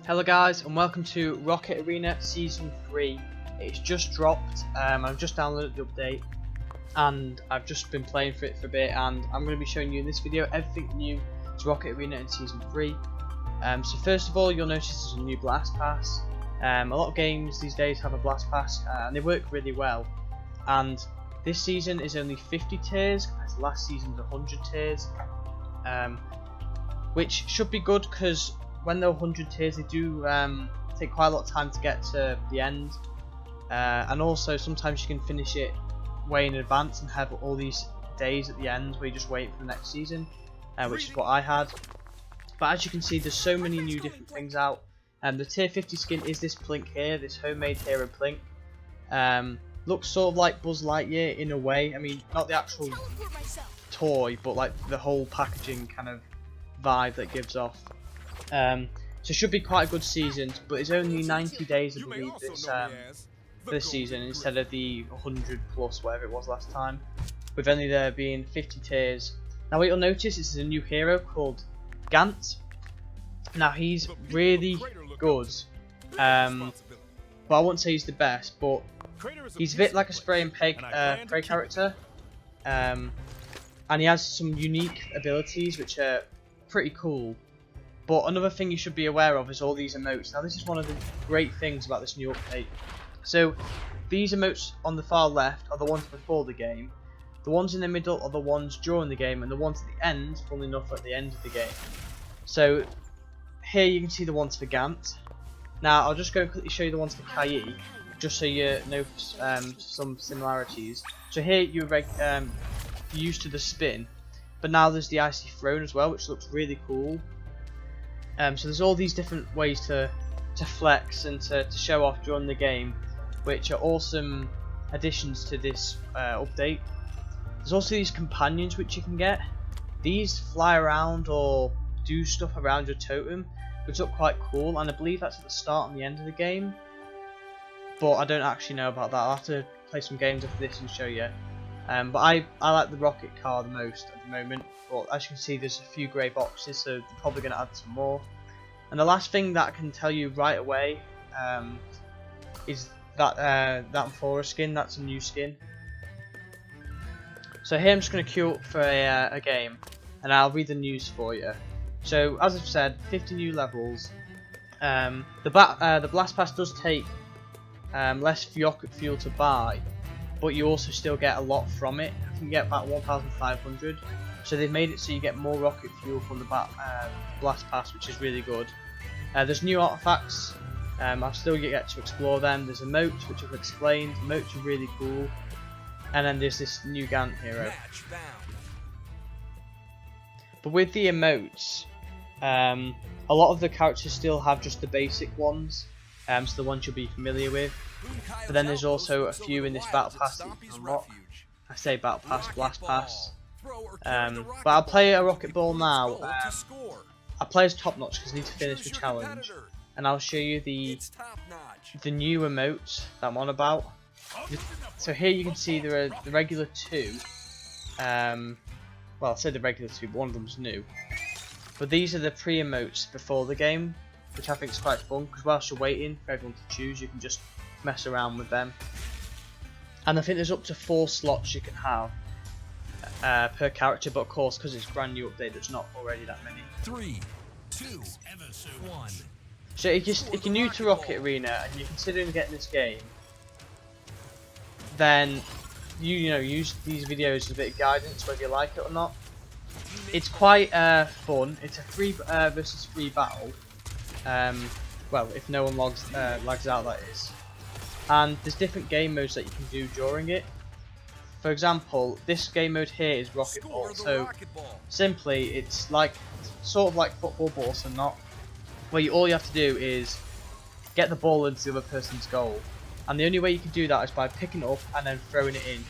Hello guys and welcome to Rocket Arena Season 3. It's just dropped, I've just downloaded the update and I've just been playing for it for a bit, and I'm going to be showing you in this video everything new to Rocket Arena in Season 3. So first of all, you'll notice there's a new Blast Pass. A lot of games these days have a Blast Pass and they work really well, and this season is only 50 tiers compared to last season's 100 tiers, which should be good because when they're 100 tiers they do take quite a lot of time to get to the end, and also sometimes you can finish it way in advance and have all these days at the end where you just wait for the next season, which is what I had. But as you can see, there's so many new different things out. The tier 50 skin is this Plink here, this homemade hero Plink. Looks sort of like Buzz Lightyear in a way. I mean, not the actual toy, but like the whole packaging kind of vibe that gives off. So it should be quite a good season, but it's only 90 days I believe this season instead of the 100 plus whatever it was last time, with only there being 50 tiers. Now what you'll notice is a new hero called Gant. Now he's really good, but I wouldn't say he's the best, but he's a bit like a spray and pray character, and he has some unique abilities which are pretty cool. But another thing you should be aware of is all these emotes. Now this is one of the great things about this new update. So these emotes on the far left are the ones before the game, the ones in the middle are the ones during the game, and the ones at the end, funnily enough, are at the end of the game. So here you can see the ones for Gant. Now I'll just go and quickly show you the ones for Kai, just so you know some similarities. So here you're used to the spin, but now there's the icy throne as well, which looks really cool. So there's all these different ways to flex and to show off during the game, which are awesome additions to this update. There's also these companions which you can get. These fly around or do stuff around your totem, which look quite cool, and I believe that's at the start and the end of the game, but I don't actually know about that. I'll have to play some games after this and show you. But I like the rocket car the most at the moment. But as you can see, there's a few grey boxes, so they're probably going to add some more. And the last thing that I can tell you right away is that that Amphora skin. That's a new skin. So here I'm just going to queue up for a game, and I'll read the news for you. So as I've said, 50 new levels. The Blast Pass does take less rocket fuel to buy, but you also still get a lot from it. You can get about 1,500. So they've made it so you get more rocket fuel from the Blast Pass, which is really good. There's new artifacts. I'll still get to explore them. There's emotes, which I've explained. Emotes are really cool. And then there's this new Gant hero. But with the emotes, a lot of the characters still have just the basic ones, so the ones you'll be familiar with. But then there's also a few in this Battle Pass that you can unlock. I say Battle Pass, Blast Pass. But I'll play a Rocket Ball now. I'll play as Top Notch because I need to finish the challenge. And I'll show you the new emotes that I'm on about. So here you can see there are the regular two. Well, I said the regular two, but one of them's new. But these are the pre-emotes before the game, which I think is quite fun, because whilst you're waiting for everyone to choose, you can just mess around with them. And I think there's up to 4 slots you can have per character, but of course, because it's a brand new update, there's not already that many. 3, 2, 1. So if you're new to Rocket Arena and you're considering getting this game, then you know, use these videos as a bit of guidance whether you like it or not. It's quite fun. It's a 3 versus 3 battle. Well, if no one lags out, that is. And there's different game modes that you can do during it. For example, this game mode here is Rocket Ball. So simply, it's like sort of like football, but also not. Where all you have to do is get the ball into the other person's goal, and the only way you can do that is by picking it up and then throwing it in.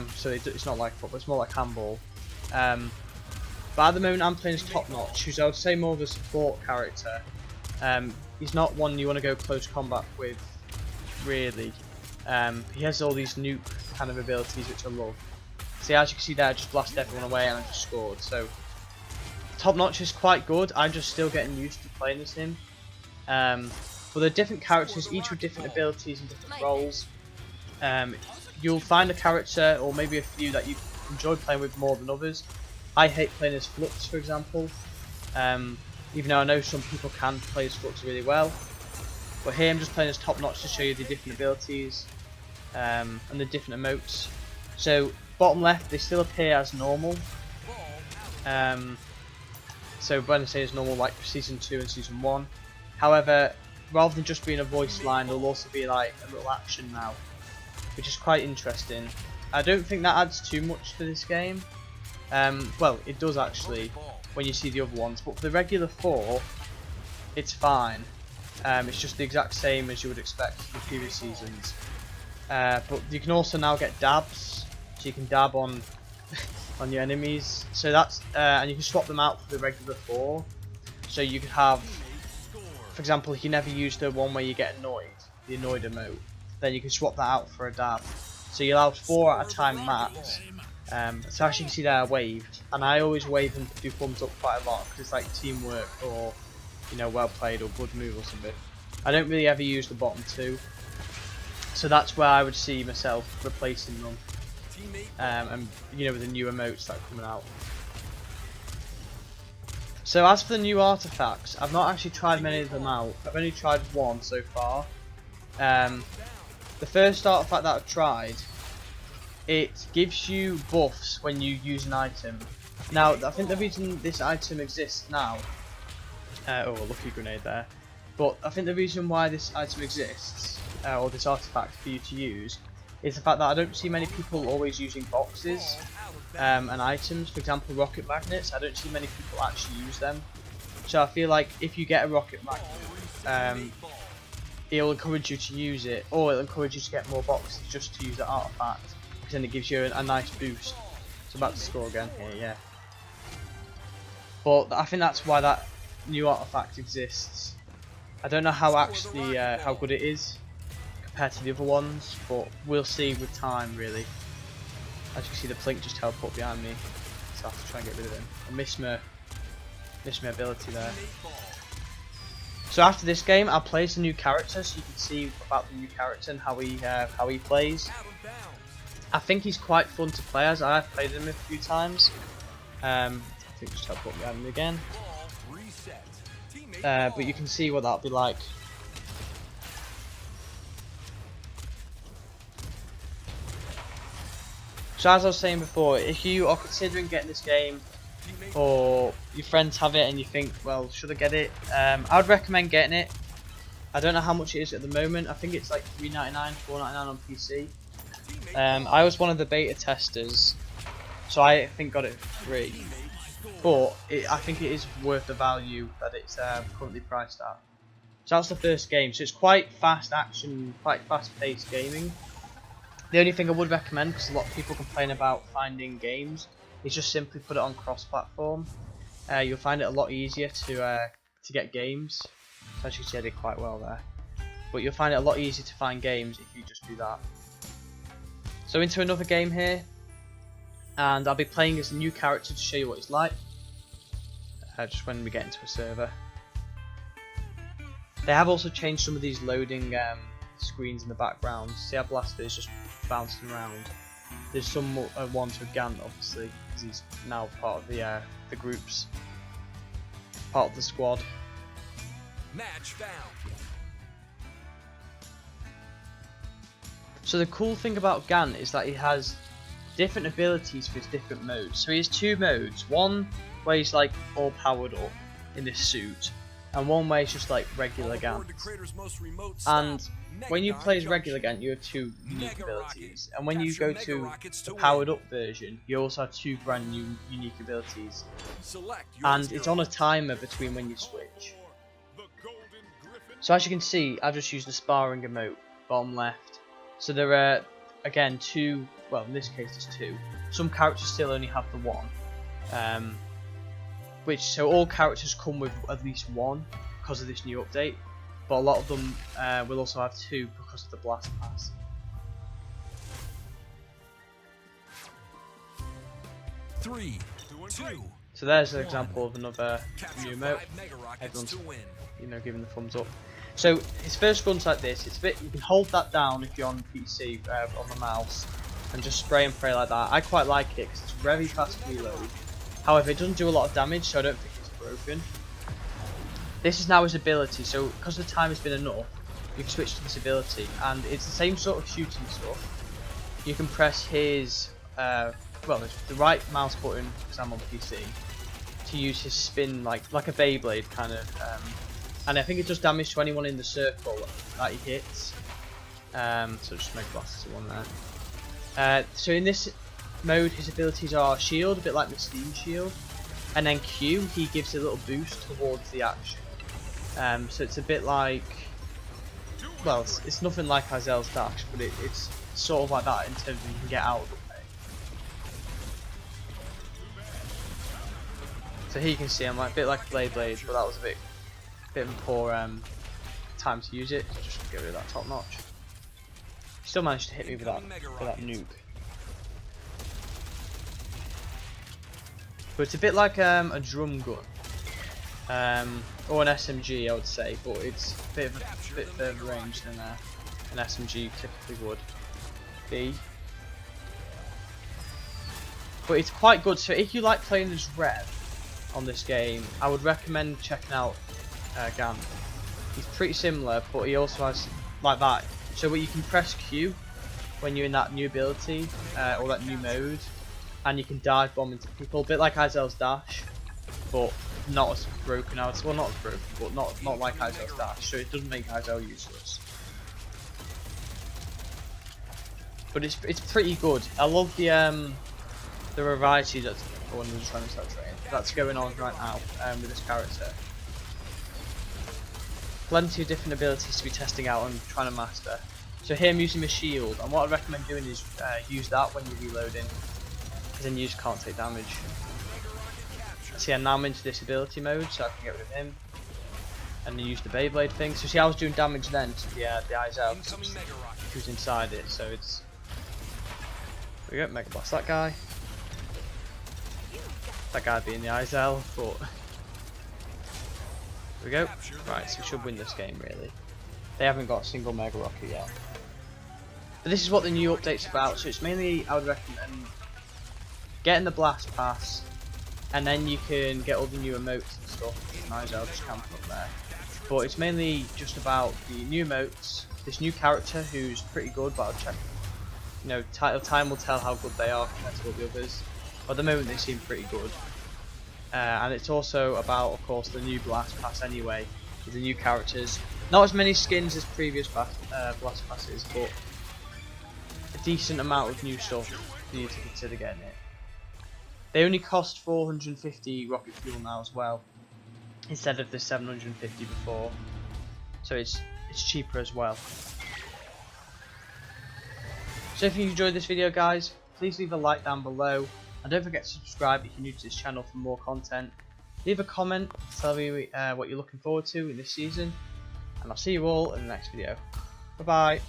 So it's not like football; it's more like handball. But at the moment, I'm playing as Top Notch, who's I would say more of a support character. He's not one you want to go close combat with, really. He has all these nuke kind of abilities which I love. See, as you can see there, I just blasted everyone away and I just scored. So Top Notch is quite good. I'm just still getting used to playing as him. But they're different characters, each with different abilities and different roles. You'll find a character, or maybe a few, that you enjoy playing with more than others. I hate playing as Flux, for example. Even though I know some people can play as Flux really well. But here I'm just playing as Top Notch to show you the different abilities and the different emotes. So bottom left, they still appear as normal. So when I say as normal, like Season 2 and Season 1. However, rather than just being a voice line, there'll also be like a little action now, which is quite interesting. I don't think that adds too much to this game. Well, it does actually when you see the other ones, but for the regular 4, it's fine. It's just the exact same as you would expect from the previous seasons. But you can also now get dabs, so you can dab on on your enemies. So that's and you can swap them out for the regular 4. So you could have, for example, if you never use the one where you get annoyed, the annoyed emote, then you can swap that out for a dab. So you allow 4 at a time max. So as you can see there, I waved, and I always wave and do thumbs up quite a lot because it's like teamwork or, you know, well played or good move or something. I don't really ever use the bottom 2, so that's where I would see myself replacing them. And you know, with the new emotes that are coming out. So as for the new artifacts, I've not actually tried many of them out. I've only tried one so far. The first artifact that I've tried, it gives you buffs when you use an item. Now, I think the reason this item exists now, oh, lucky grenade there. But I think the reason why this item exists, or this artifact for you to use, is the fact that I don't see many people always using boxes and items. For example, rocket magnets, I don't see many people actually use them. So I feel like if you get a rocket magnet, it'll encourage you to use it, or it'll encourage you to get more boxes just to use that artifact, because then it gives you a nice boost. So back to score again here, yeah. But I think that's why that new artifact exists. I don't know how actually how good it is compared to the other ones, but we'll see with time, really. As you can see, the Plink just teleport behind me, so I have to try and get rid of him. I missed my ability there. So after this game, I'll play as the new character, so you can see about the new character and how he plays. I think he's quite fun to play as. I've played him a few times. I think just teleport behind me again. But you can see what that'll be like. So as I was saying before, if you are considering getting this game, or your friends have it and you think, well, should I get it? I would recommend getting it. I don't know how much it is at the moment. I think it's like $3.99, $4.99 on PC. I was one of the beta testers, so I think got it for free. But I think it is worth the value that it's currently priced at. So that's the first game. So it's quite fast action, quite fast paced gaming. The only thing I would recommend, because a lot of people complain about finding games, is just simply put it on cross-platform. You'll find it a lot easier to get games. So as you can see, I did quite well there. But you'll find it a lot easier to find games if you just do that. So into another game here, and I'll be playing as a new character to show you what he's like. Just when we get into a server. They have also changed some of these loading screens in the background. See how Blaster is just bouncing around. There's some ones with Gant, obviously, because he's now part of the groups, part of the squad. Match found. So the cool thing about Gant is that he has different abilities for his different modes. So he has 2 modes. One where he's like all powered up in this suit, and one where he's just like regular Gant. And when you play as regular Gant, you have 2 unique abilities, and when you go to the powered up version, you also have 2 brand new unique abilities. And it's on a timer between when you switch. So as you can see, I've just used the sparring emote, bottom left. So there are again 2, well in this case there's 2. Some characters still only have the 1. So all characters come with at least 1 because of this new update, but a lot of them will also have 2 because of the Blast Pass. Three, two. So there's an example of another Capture new emote. 5 Mega Rockets Everyone's, to win. you know, giving the thumbs up. So his first gun's like this. It's a bit. You can hold that down if you're on PC on the mouse, and just spray and pray like that. I quite like it because it's very fast reload. However, it doesn't do a lot of damage, so I don't think it's broken. This is now his ability. So because the time has been enough, you can switch to this ability, and it's the same sort of shooting stuff. You can press his well, it's the right mouse button because I'm on PC to use his spin like a Beyblade kind of. And I think it does damage to anyone in the circle that he hits. So just make glasses of one there. So in this mode, his abilities are shield, a bit like the Steam shield, and then Q, he gives a little boost towards the action. So it's a bit like, well, it's nothing like Izel's dash, but it's sort of like that in terms of you can get out of the way. So here you can see I'm like a bit like a Blade, but that was a bit of a poor time to use it. Just get rid of that top notch. Still managed to hit me with that nuke. But it's a bit like a drum gun, or an SMG, I would say, but it's a bit further range than an SMG typically would be. But it's quite good. So if you like playing as Rev on this game, I would recommend checking out Gant. He's pretty similar, but he also has like that. So where you can press Q when you're in that new ability or that new mode, and you can dive bomb into people, a bit like Izel's dash, but not as broken out. Well, not as broken, but not like Izel's dash. So it doesn't make Izel useless. But it's pretty good. I love the variety that's that's going on right now with this character. Plenty of different abilities to be testing out and trying to master. So here I'm using my shield, and what I recommend doing is use that when you're reloading, because then you just can't take damage. See, now I'm into this ability mode, so I can get rid of him, and then use the Beyblade thing. So see, I was doing damage then to the Izel, who's inside it. So it's there we go, Mega Blast that guy. That guy being the Izel, but there we go. Right, so we should win this game really. They haven't got a single Mega Rocket yet. But this is what the new update's about, so it's mainly, I would recommend getting the Blast Pass, and then you can get all the new emotes and stuff. Nice, I'll just camp up there. But it's mainly just about the new emotes, this new character who's pretty good, but I'll check. You know, time will tell how good they are compared to all the others. At the moment they seem pretty good. And it's also about, of course, the new Blast Pass anyway, with the new characters. Not as many skins as previous Blast Passes, but a decent amount of new stuff for you to consider getting it. They only cost 450 rocket fuel now as well, instead of the 750 before. So it's cheaper as well. So if you enjoyed this video, guys, please leave a like down below, and don't forget to subscribe if you're new to this channel for more content. Leave a comment, tell me what you're looking forward to in this season, and I'll see you all in the next video. Bye bye.